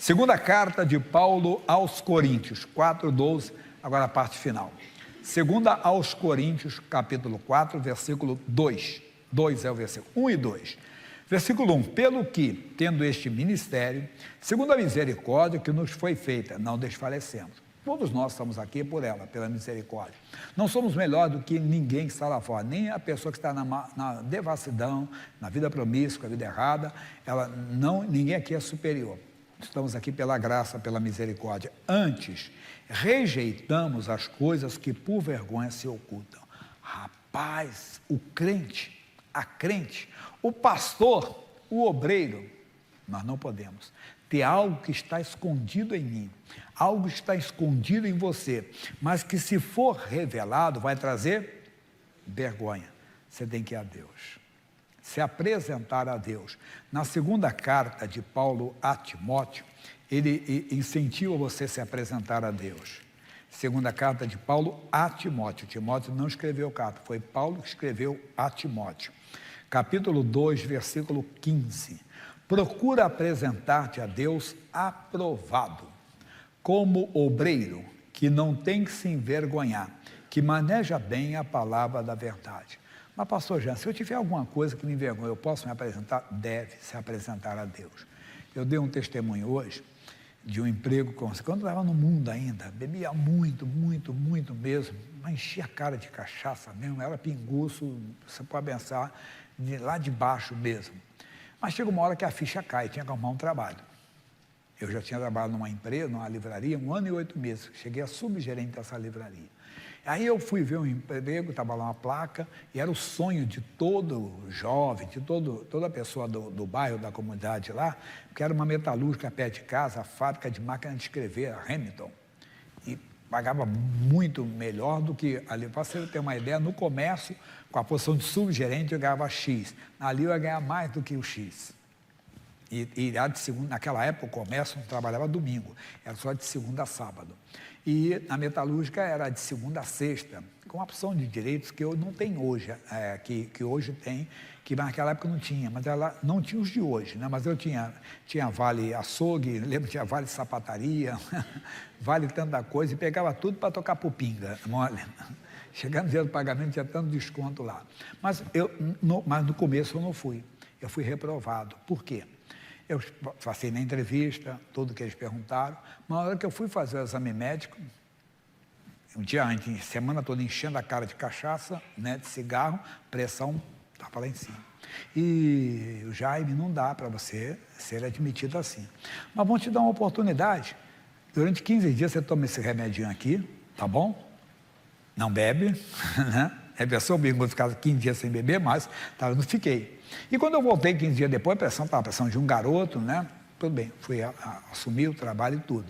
Segunda carta de Paulo aos Coríntios, 4:12, agora a parte final. Segunda aos Coríntios, capítulo 4, versículo 2. 2 é o versículo, 1 e 2. Versículo 1, pelo que, tendo este ministério, segundo a misericórdia que nos foi feita, não desfalecemos. Todos nós estamos aqui por ela, pela misericórdia. Não somos melhor do que ninguém que está lá fora, nem a pessoa que está na devassidão, na vida promíscua, na vida errada, ninguém aqui é superior. Estamos aqui pela graça, pela misericórdia. Antes, rejeitamos as coisas que por vergonha se ocultam. Rapaz, o crente, a crente, o pastor, o obreiro, nós não podemos ter algo que está escondido em mim, algo que está escondido em você, mas que se for revelado vai trazer vergonha. Você tem que ir a Deus, se apresentar a Deus. Na segunda carta de Paulo a Timóteo, ele incentiva você a se apresentar a Deus. Segunda carta de Paulo a Timóteo. Timóteo não escreveu carta, foi Paulo que escreveu a Timóteo. Capítulo 2, versículo 15. Procura apresentar-te a Deus aprovado, como obreiro, que não tem que se envergonhar, que maneja bem a palavra da verdade. Mas, pastor Jean, se eu tiver alguma coisa que me envergonha, eu posso me apresentar? Deve se apresentar a Deus. Eu dei um testemunho hoje de um emprego, quando eu estava no mundo ainda, bebia muito mesmo, mas enchia a cara de cachaça mesmo, era pinguço, você pode pensar, de lá de baixo mesmo. Mas chega uma hora que a ficha cai, tinha que arrumar um trabalho. Eu já tinha trabalhado numa empresa, numa livraria, 1 ano e 8 meses, cheguei a subgerente dessa livraria. Aí eu fui ver um emprego, estava lá uma placa, e era o sonho de todo jovem, de toda pessoa do bairro, da comunidade lá, que era uma metalúrgica perto de casa, a fábrica de máquina de escrever, a Hamilton, e pagava muito melhor do que ali. Para você ter uma ideia, no comércio, com a posição de subgerente, eu ganhava X, ali eu ia ganhar mais do que o X. E de segunda, naquela época o comércio não trabalhava domingo, era só de segunda a sábado. E na metalúrgica era de segunda a sexta, com uma opção de direitos que eu não tenho hoje, que hoje tem, que naquela época não tinha, mas ela não tinha os de hoje, né? Mas eu tinha vale açougue, lembro que tinha vale sapataria, vale tanta coisa, e pegava tudo para tocar pupinga, mole. Chegando no dia do pagamento, tinha tanto desconto lá. Mas no começo eu não fui, eu fui reprovado. Por quê? Eu passei na entrevista, tudo que eles perguntaram, mas na hora que eu fui fazer o exame médico, um dia antes, semana toda enchendo a cara de cachaça, né, de cigarro, pressão estava lá em cima. E o Jaime, não dá para você ser admitido assim. Mas vamos te dar uma oportunidade. Durante 15 dias você toma esse remedinho aqui, tá bom? Não bebe, né? É pessoa bingo, ficava 15 dias sem beber, mas eu não fiquei. E quando eu voltei 15 dias depois, a pressão estava a pressão de um garoto, né? Tudo bem, fui assumir o trabalho e tudo.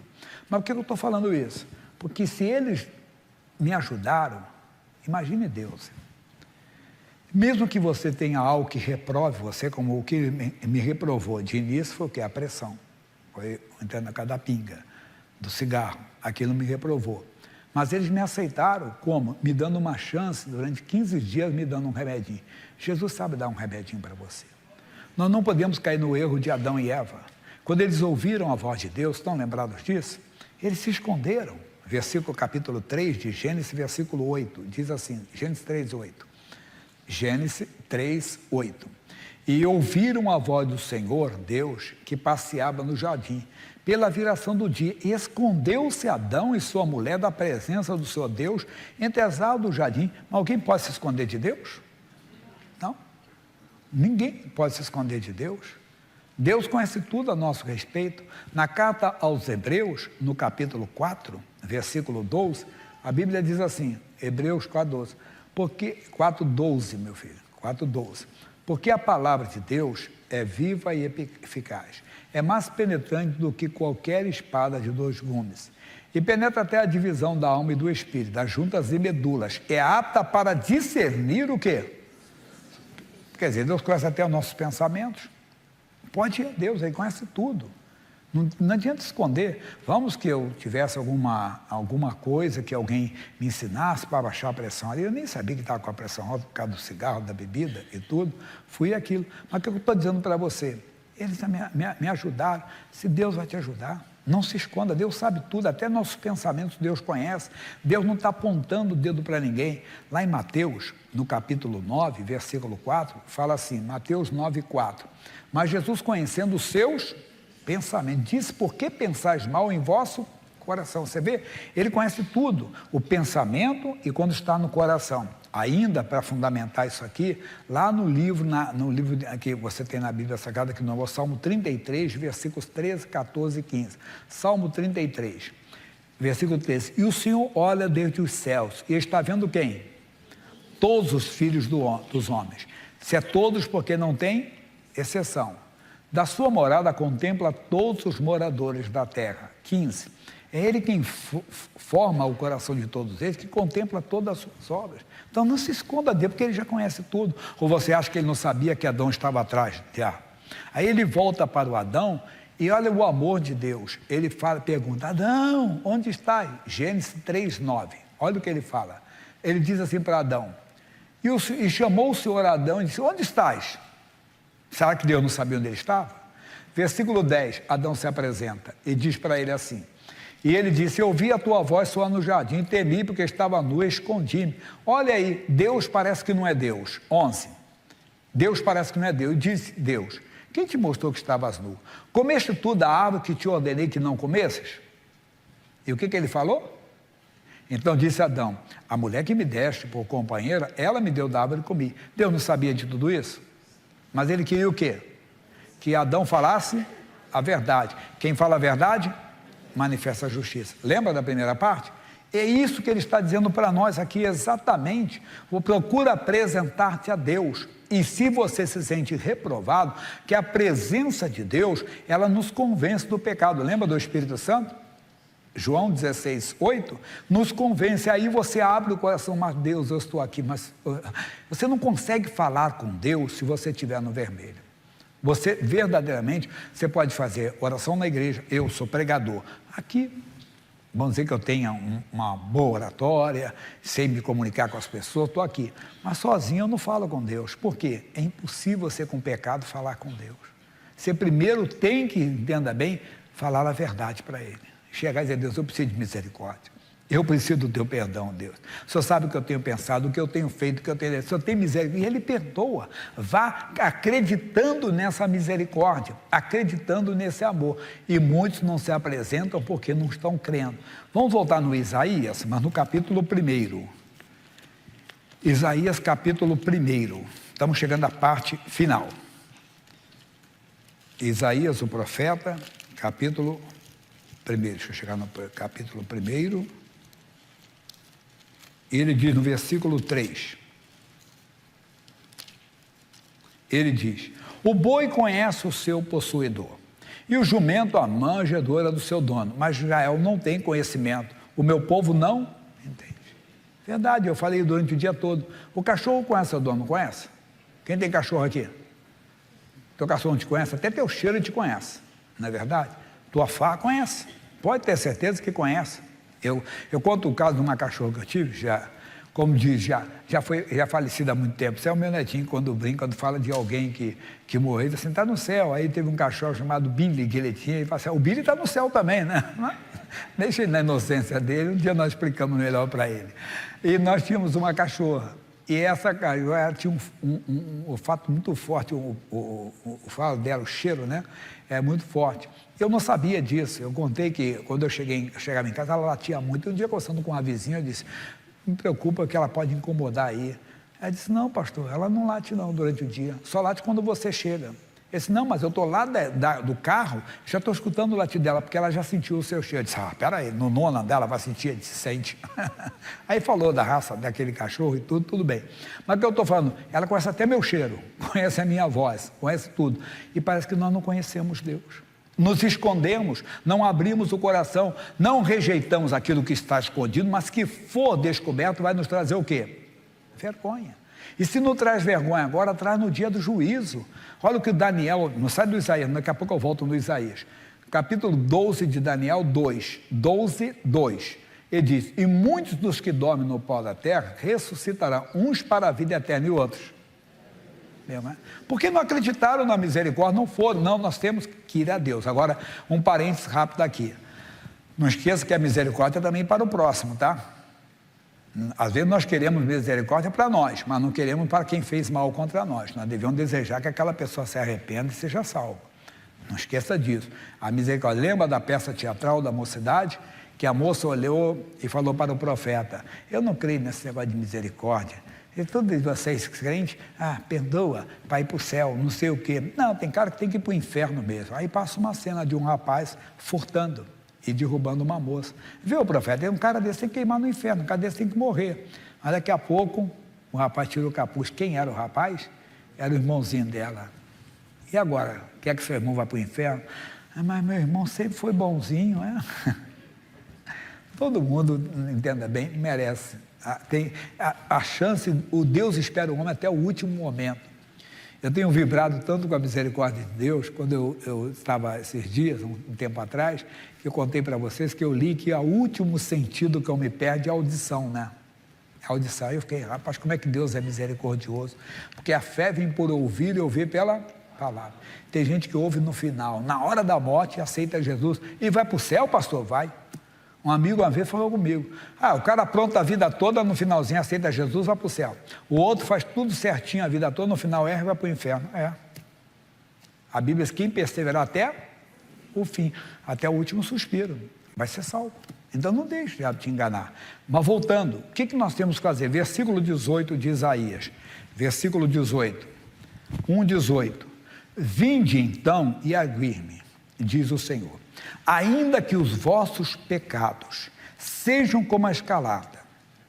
Mas por que eu estou falando isso? Porque se eles me ajudaram, imagine Deus. Mesmo que você tenha algo que reprove você, como o que me reprovou de início foi o quê? A pressão. Foi entrando na casa da pinga, do cigarro. Aquilo me reprovou. Mas eles me aceitaram como? Me dando uma chance, durante 15 dias, me dando um remedinho. Jesus sabe dar um remedinho para você. Nós não podemos cair no erro de Adão e Eva. Quando eles ouviram a voz de Deus, estão lembrados disso? Eles se esconderam. Versículo capítulo 3 de Gênesis, versículo 8, diz assim, Gênesis 3, 8. Gênesis 3, 8. E ouviram a voz do Senhor, Deus, que passeava no jardim, pela viração do dia, e escondeu-se Adão e sua mulher da presença do seu Deus entre as árvores do jardim. Mas alguém pode se esconder de Deus? Não. Ninguém pode se esconder de Deus. Deus conhece tudo a nosso respeito. Na carta aos Hebreus, no capítulo 4, versículo 12, a Bíblia diz assim, Hebreus 4:12, 4:12, meu filho, 4:12, porque a palavra de Deus é viva e eficaz, é mais penetrante do que qualquer espada de 2 gumes, e penetra até a divisão da alma e do espírito, das juntas e medulas, é apta para discernir o quê? Quer dizer, Deus conhece até os nossos pensamentos. Pode ir a Deus, Ele conhece tudo. Não adianta esconder. Vamos que eu tivesse alguma coisa que alguém me ensinasse para baixar a pressão ali. Eu nem sabia que estava com a pressão alta por causa do cigarro, da bebida e tudo. Fui aquilo. Mas o que eu estou dizendo para você? Eles me ajudaram. Se Deus vai te ajudar, não se esconda, Deus sabe tudo, até nossos pensamentos Deus conhece. Deus não está apontando o dedo para ninguém. Lá em Mateus, no capítulo 9, versículo 4, fala assim, Mateus 9, 4. Mas Jesus, conhecendo os seus pensamentos, disse, por que pensais mal em vosso coração? Você vê? Ele conhece tudo, o pensamento e quando está no coração. Ainda, para fundamentar isso aqui, lá no livro que você tem na Bíblia Sagrada, que não é o Salmo 33, versículos 13, 14 e 15. Salmo 33, versículo 13. E o Senhor olha desde os céus, e está vendo quem? Todos os filhos dos homens. Se é todos, porque não tem exceção. Da sua morada contempla todos os moradores da terra. 15. É Ele quem forma o coração de todos eles, que contempla todas as suas obras. Então não se esconda dele, porque ele já conhece tudo. Ou você acha que ele não sabia que Adão estava atrás? Aí ele volta para o Adão e olha o amor de Deus. Ele pergunta, Adão, onde estás? Gênesis 3:9. Olha o que ele fala. Ele diz assim para Adão, e chamou o Senhor Adão e disse, onde estás? Será que Deus não sabia onde ele estava? Versículo 10, Adão se apresenta e diz para ele assim, e ele disse, eu ouvi a tua voz soar no jardim, temi porque estava nu e escondi-me. Olha aí, Deus parece que não é Deus. 11, Deus parece que não é Deus. E disse Deus, quem te mostrou que estavas nu? Comeste tu da árvore que te ordenei que não comesses? E o que ele falou? Então disse Adão, a mulher que me deste por companheira, ela me deu da árvore e comi. Deus não sabia de tudo isso? Mas ele queria o quê? Que Adão falasse a verdade. Quem fala a verdade, manifesta a justiça. Lembra da primeira parte? É isso que ele está dizendo para nós aqui exatamente. Procura apresentar-te a Deus. E se você se sente reprovado, que a presença de Deus, ela nos convence do pecado. Lembra do Espírito Santo? João 16:8, nos convence, aí você abre o coração, mas Deus, eu estou aqui, mas você não consegue falar com Deus se você estiver no vermelho. Você, verdadeiramente, você pode fazer oração na igreja, eu sou pregador, aqui, vamos dizer que eu tenha uma boa oratória, sei me comunicar com as pessoas, estou aqui, mas sozinho eu não falo com Deus, por quê? É impossível você com pecado falar com Deus. Você primeiro tem que, entenda bem, falar a verdade para Ele. Chegar e dizer, Deus, eu preciso de misericórdia. Eu preciso do teu perdão, Deus. O Senhor sabe o que eu tenho pensado, o que eu tenho feito, o que eu tenho... O Senhor tem misericórdia. E Ele perdoa. Vá acreditando nessa misericórdia, acreditando nesse amor. E muitos não se apresentam porque não estão crendo. Vamos voltar no Isaías, mas no capítulo 1. Isaías, capítulo 1. Estamos chegando à parte final. Isaías, o profeta, capítulo 1. Deixa eu chegar no capítulo 1. Ele diz no versículo 3. Ele diz, o boi conhece o seu possuidor, e o jumento a manjedoura do seu dono, mas Israel não tem conhecimento, o meu povo não entende. Verdade, eu falei durante o dia todo. O cachorro conhece o dono, não conhece? Quem tem cachorro aqui? Teu cachorro não te conhece? Até teu cheiro te conhece, não é verdade? Tua fá conhece, pode ter certeza que conhece. Eu conto o caso de uma cachorra que eu tive, como diz, já falecida há muito tempo. Isso é o meu netinho, quando brinca, quando fala de alguém que morreu, ele assim, está no céu. Aí teve um cachorro chamado Billy, que ele tinha, e fala assim, o Billy está no céu também, né? Deixa ele na inocência dele, um dia nós explicamos melhor para ele. E nós tínhamos uma cachorra, e essa cachorra tinha um olfato muito forte, o falo dela, o cheiro, né? É muito forte. Eu não sabia disso, eu contei que quando eu chegava em casa, ela latia muito. Um dia, conversando com uma vizinha, eu disse, não me preocupa que ela pode incomodar aí. Ela disse, não, pastor, ela não late não durante o dia, só late quando você chega. Eu disse, não, mas eu estou lá do carro, já estou escutando o latido dela, porque ela já sentiu o seu cheiro. Eu disse, peraí, no nono andar ela vai sentir? Ele disse, sente. Aí falou da raça daquele cachorro e tudo bem. Mas o que eu estou falando, ela conhece até meu cheiro, conhece a minha voz, conhece tudo. E parece que nós não conhecemos Deus. Nos escondemos, não abrimos o coração, não rejeitamos aquilo que está escondido, mas que for descoberto vai nos trazer o quê? Vergonha. E se não traz vergonha agora, traz no dia do juízo. Olha o que Daniel, não sai do Isaías, daqui a pouco eu volto no Isaías. Capítulo 12 de Daniel 2, 12, 2. Ele diz, e muitos dos que dormem no pó da terra ressuscitarão, uns para a vida eterna e outros. Porque não acreditaram na misericórdia, não foram. Não, nós temos que ir a Deus. Agora, um parênteses rápido aqui. Não esqueça que a misericórdia é também para o próximo, tá? Às vezes nós queremos misericórdia para nós, mas não queremos para quem fez mal contra nós. Nós devemos desejar que aquela pessoa se arrependa e seja salva. Não esqueça disso. A misericórdia, lembra da peça teatral da Mocidade? Que a moça olhou e falou para o profeta: eu não creio nesse negócio de misericórdia. E todos vocês crentes, perdoa para ir para o céu, não sei o quê. Não, tem cara que tem que ir para o inferno mesmo. Aí passa uma cena de um rapaz furtando e derrubando uma moça. Viu, o profeta? Um cara desse tem que queimar no inferno, um cara desse tem que morrer. Mas daqui a pouco, o rapaz tirou o capuz. Quem era o rapaz? Era o irmãozinho dela. E agora? Quer que seu irmão vá para o inferno? Mas meu irmão sempre foi bonzinho, Todo mundo, entenda bem, merece. Tem a chance, o Deus espera o homem até o último momento. Eu tenho vibrado tanto com a misericórdia de Deus, quando eu estava esses dias, um tempo atrás, que eu contei para vocês que eu li que o último sentido que eu me perde é a audição, A audição. Eu fiquei, rapaz, como é que Deus é misericordioso? Porque a fé vem por ouvir e ouvir pela palavra. Tem gente que ouve no final, na hora da morte, aceita Jesus e vai para o céu, pastor? Vai. Um amigo uma vez falou comigo: o cara apronta a vida toda, no finalzinho aceita Jesus, vai para o céu. O outro faz tudo certinho a vida toda, no final erra e vai para o inferno. A Bíblia diz: quem perseverar até o fim, até o último suspiro, vai ser salvo. Então não deixe de te enganar. Mas voltando, o que nós temos que fazer? Versículo 18 de Isaías, versículo 18, 1:18. Vinde então e aguir-me, diz o Senhor, ainda que os vossos pecados sejam como a escarlata,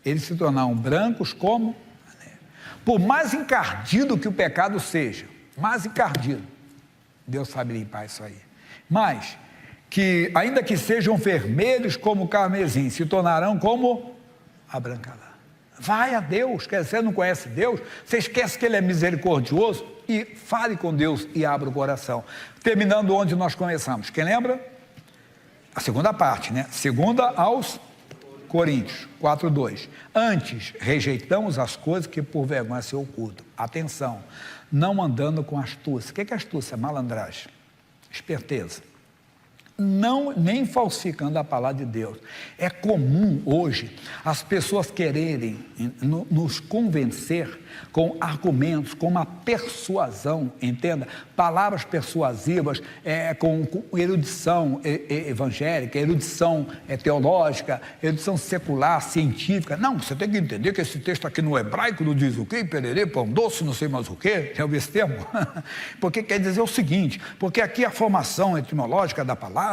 eles se tornarão brancos como a neve. Por mais encardido que o pecado seja, mais encardido, Deus sabe limpar isso aí. Mas, que ainda que sejam vermelhos como o carmesim, se tornarão como a branca lã. Vai a Deus. Você não conhece Deus, você esquece que Ele é misericordioso, e fale com Deus e abra o coração. Terminando onde nós começamos, quem lembra? A segunda parte, Segunda aos Coríntios 4:2. Antes, rejeitamos as coisas que por vergonha se ocultam. Atenção, não andando com astúcia. O que é astúcia? Malandragem, esperteza. Não, nem falsificando a palavra de Deus. É comum hoje as pessoas quererem nos convencer com argumentos, com uma persuasão, entenda? Palavras persuasivas, com erudição evangélica, erudição teológica, erudição secular, científica. Não, você tem que entender que esse texto aqui no hebraico não diz o quê, pererê, pão doce, não sei mais o quê, já ouviu esse termo? Porque quer dizer o seguinte, porque aqui a formação etimológica da palavra,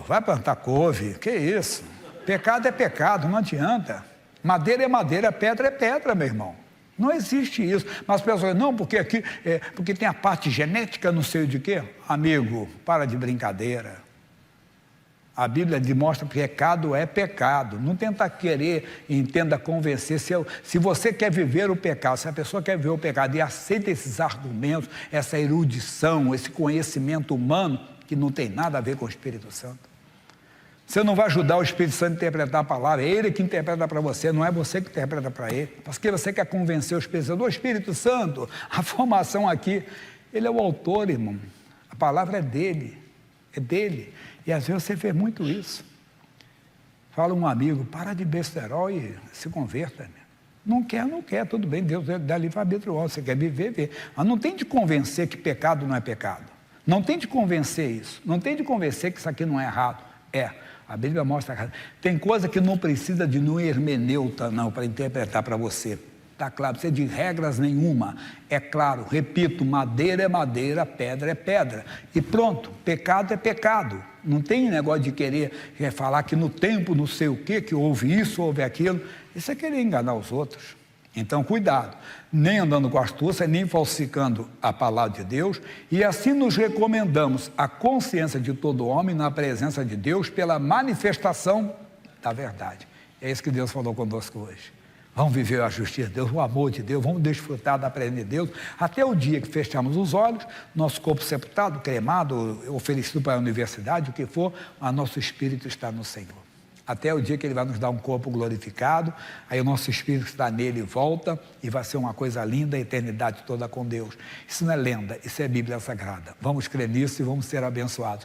vai plantar couve, que isso? Pecado é pecado, não adianta. Madeira é madeira, pedra é pedra, meu irmão. Não existe isso. Mas as pessoas, não, porque aqui, porque tem a parte genética, não sei de quê. Amigo, para de brincadeira. A Bíblia demonstra que pecado é pecado. Não tenta querer, entenda, convencer. Se você quer viver o pecado, se a pessoa quer viver o pecado e aceita esses argumentos, essa erudição, esse conhecimento humano, que não tem nada a ver com o Espírito Santo. Você não vai ajudar o Espírito Santo a interpretar a palavra, é Ele que interpreta para você, não é você que interpreta para Ele. Porque você quer convencer o Espírito Santo. O Espírito Santo, a formação aqui, Ele é o autor, irmão. A palavra é dele. E às vezes você vê muito isso. Fala um amigo, para de besterol e se converta. Não quer, tudo bem, Deus dá livre-arbítrio, você quer viver, vê. Mas não tem de convencer que pecado não é pecado. Não tem de convencer isso. Não tem de convencer que isso aqui não é errado. A Bíblia mostra. Tem coisa que não precisa de nenhum hermeneuta, não, para interpretar para você. Está claro, precisa de regras nenhuma. É claro, repito, madeira é madeira, pedra é pedra. E pronto, pecado é pecado. Não tem negócio de querer falar que no tempo não sei o quê, que houve isso, houve aquilo. Isso é querer enganar os outros. Então, cuidado, nem andando com astúcia, nem falsificando a palavra de Deus, e assim nos recomendamos a consciência de todo homem na presença de Deus pela manifestação da verdade. É isso que Deus falou conosco hoje. Vamos viver a justiça de Deus, o amor de Deus, vamos desfrutar da presença de Deus, até o dia que fechamos os olhos, nosso corpo sepultado, cremado, oferecido para a universidade, o que for, mas nosso espírito está no Senhor. até o dia que Ele vai nos dar um corpo glorificado, aí o nosso espírito que está nele volta e vai ser uma coisa linda, a eternidade toda com Deus. Isso não é lenda, isso é Bíblia Sagrada. Vamos crer nisso e vamos ser abençoados.